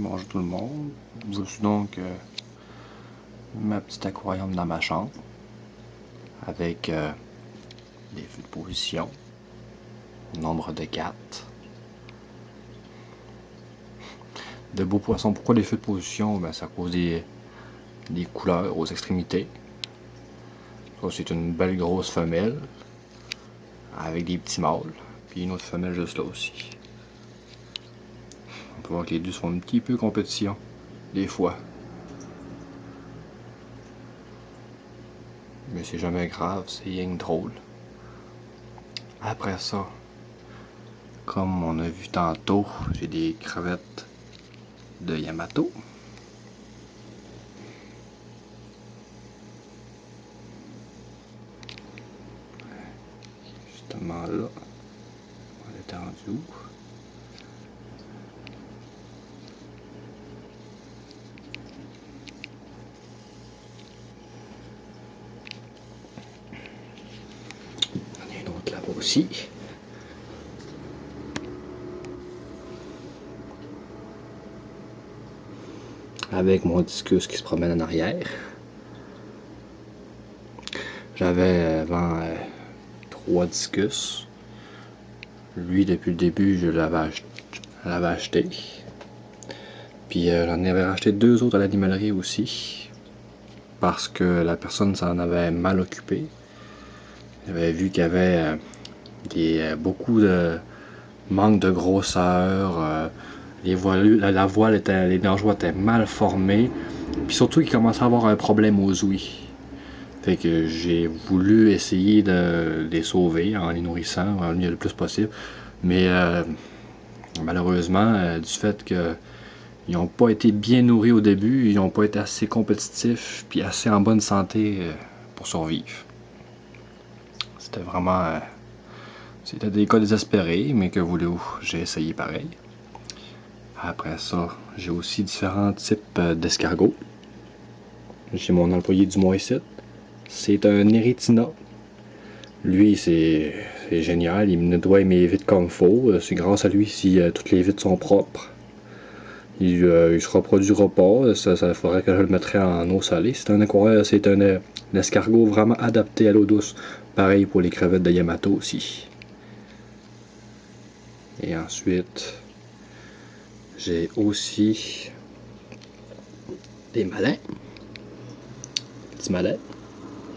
Bonjour tout le monde. Voici donc ma petite aquarium dans ma chambre avec des feux de position, nombre de 4, de beaux poissons. Pourquoi les feux de position? Ben, c'est à cause des couleurs aux extrémités. Ça, c'est une belle grosse femelle avec des petits mâles, puis une autre femelle juste là aussi. On peut voir que les deux sont un petit peu compétition des fois. Mais c'est jamais grave, c'est rien que drôle. Après ça, comme on a vu tantôt, j'ai des crevettes de Yamato. Justement là, on est rendu où? Il y en a un autre là-bas aussi. Avec mon discus qui se promène en arrière. J'avais avant 3 discus. Lui, depuis le début, je l'avais acheté. Puis j'en avais racheté 2 autres à l'animalerie aussi. Parce que la personne s'en avait mal occupé. J'avais vu qu'il y avait beaucoup de manque de grosseur. Les nageoires étaient mal formées. Puis surtout, il commençait à avoir un problème aux ouïes. Fait que j'ai voulu essayer de les sauver en les nourrissant le plus possible. Mais malheureusement, du fait qu'ils n'ont pas été bien nourris au début, ils n'ont pas été assez compétitifs puis assez en bonne santé pour survivre. C'était vraiment... c'était des cas désespérés, mais que voulez-vous, j'ai essayé pareil. Après ça, j'ai aussi différents types d'escargots. J'ai mon employé du mois ici. C'est un Erythina. Lui, c'est génial. Il me nettoie mes vitres comme il faut. C'est grâce à lui si toutes les vitres sont propres. Il se reproduira pas. Ça faudrait que je le mettrais en eau salée. C'est un escargot vraiment adapté à l'eau douce. Pareil pour les crevettes de Yamato aussi. Et ensuite, j'ai aussi des malins. Petits malins.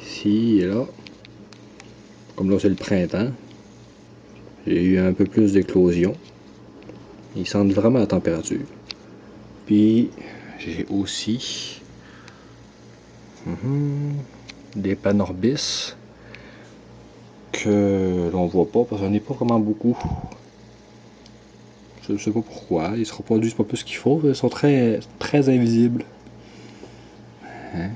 Ici et là. Comme là c'est le printemps, j'ai eu un peu plus d'éclosion. Ils sentent vraiment la température. Puis j'ai aussi des Panorbis que l'on voit pas parce qu'on n'est pas vraiment beaucoup. Je sais pas pourquoi, ils se reproduisent pas plus qu'il faut, ils sont très invisibles. Mon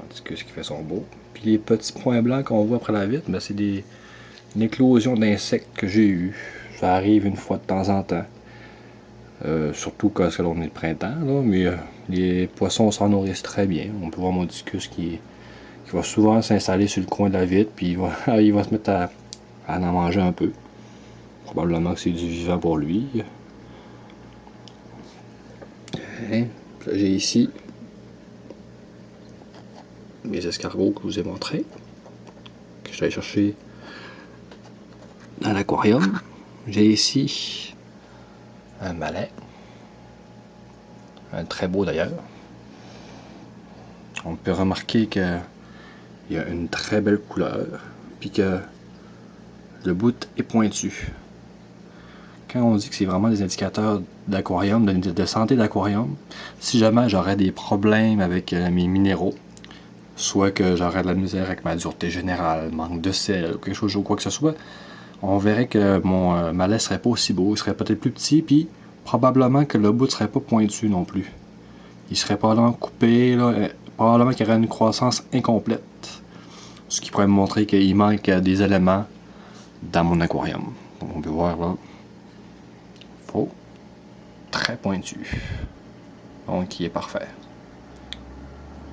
Dieu, ce qui fait son beau. Puis les petits points blancs qu'on voit après la vitre, ben c'est une éclosion d'insectes que j'ai eu. Ça arrive une fois de temps en temps. Surtout quand l'on est le printemps, là, mais les poissons s'en nourrissent très bien. On peut voir mon discus qui va souvent s'installer sur le coin de la vitre, puis il va se mettre à en manger un peu. Probablement que c'est du vivant pour lui. J'ai ici mes escargots que je vous ai montrés, que je suis allé chercher dans l'aquarium. J'ai ici un malin, un très beau d'ailleurs. On peut remarquer qu'il y a une très belle couleur, puis que le bout est pointu. Quand on dit que c'est vraiment des indicateurs d'aquarium, de santé d'aquarium, si jamais j'aurais des problèmes avec mes minéraux, soit que j'aurais de la misère avec ma dureté générale, manque de sel, quelque chose ou quoi que ce soit, on verrait que mon malais serait pas aussi beau, il serait peut-être plus petit, puis probablement que le bout serait pas pointu non plus. Il serait probablement coupé, là, probablement qu'il y aurait une croissance incomplète, ce qui pourrait me montrer qu'il manque des éléments dans mon aquarium. Donc on peut voir là, faux, très pointu, donc il est parfait.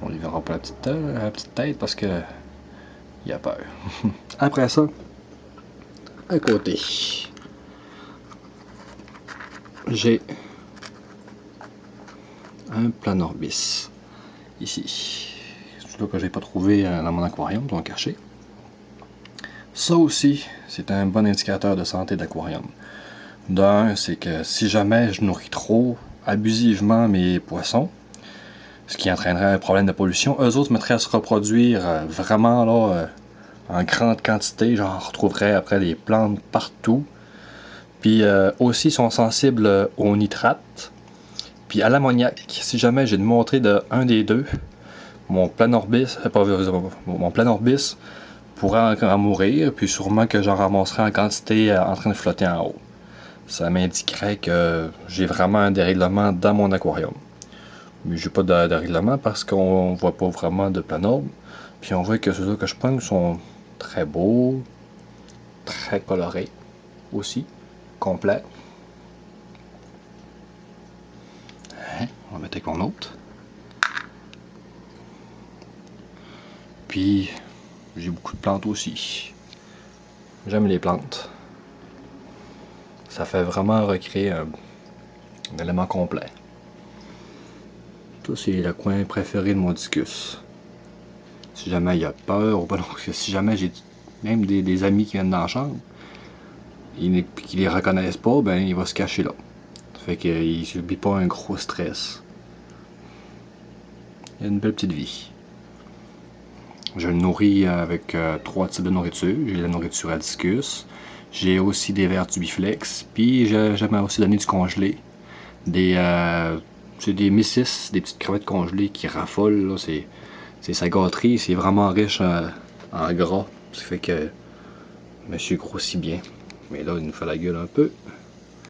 On lui verra pas la petite tête parce que il a peur. Après ça, à côté, j'ai un Planorbis ici. Celui-là que j'ai pas trouvé dans mon aquarium, donc caché. Ça aussi, c'est un bon indicateur de santé d'aquarium. D'un, c'est que si jamais je nourris trop abusivement mes poissons, ce qui entraînerait un problème de pollution, eux autres mettraient à se reproduire vraiment là, en grande quantité. J'en retrouverais après des plantes partout. Puis aussi, ils sont sensibles aux nitrates, puis à l'ammoniac. Si jamais j'ai une montée de un des deux, mon Planorbis pourrait en mourir, puis sûrement que j'en ramasserai en quantité en train de flotter en haut. Ça m'indiquerait que j'ai vraiment un dérèglement dans mon aquarium. Mais j'ai pas de dérèglement parce qu'on voit pas vraiment de Planorbes. Puis on voit que ceux-là que je pogne sont très beaux, très colorés aussi, complets. Hein? On va mettre avec mon autre. Puis j'ai beaucoup de plantes aussi. J'aime les plantes. Ça fait vraiment recréer un élément complet. Ça, c'est le coin préféré de mon discus. Si jamais il y a peur, ou pas, parce que si jamais j'ai même des amis qui viennent dans la chambre, et qui les reconnaissent pas, ben il va se cacher là. Ça fait qu'il subit pas un gros stress. Il a une belle petite vie. Je le nourris avec 3 types de nourriture. J'ai la nourriture à discus. J'ai aussi des vers tubiflex. Puis j'aime aussi donner du congelé. C'est des missis, des petites crevettes congelées qui raffolent. Là. C'est sa gâterie. C'est vraiment riche en gras. Ça fait que monsieur grossit bien. Mais là, il nous fait la gueule un peu.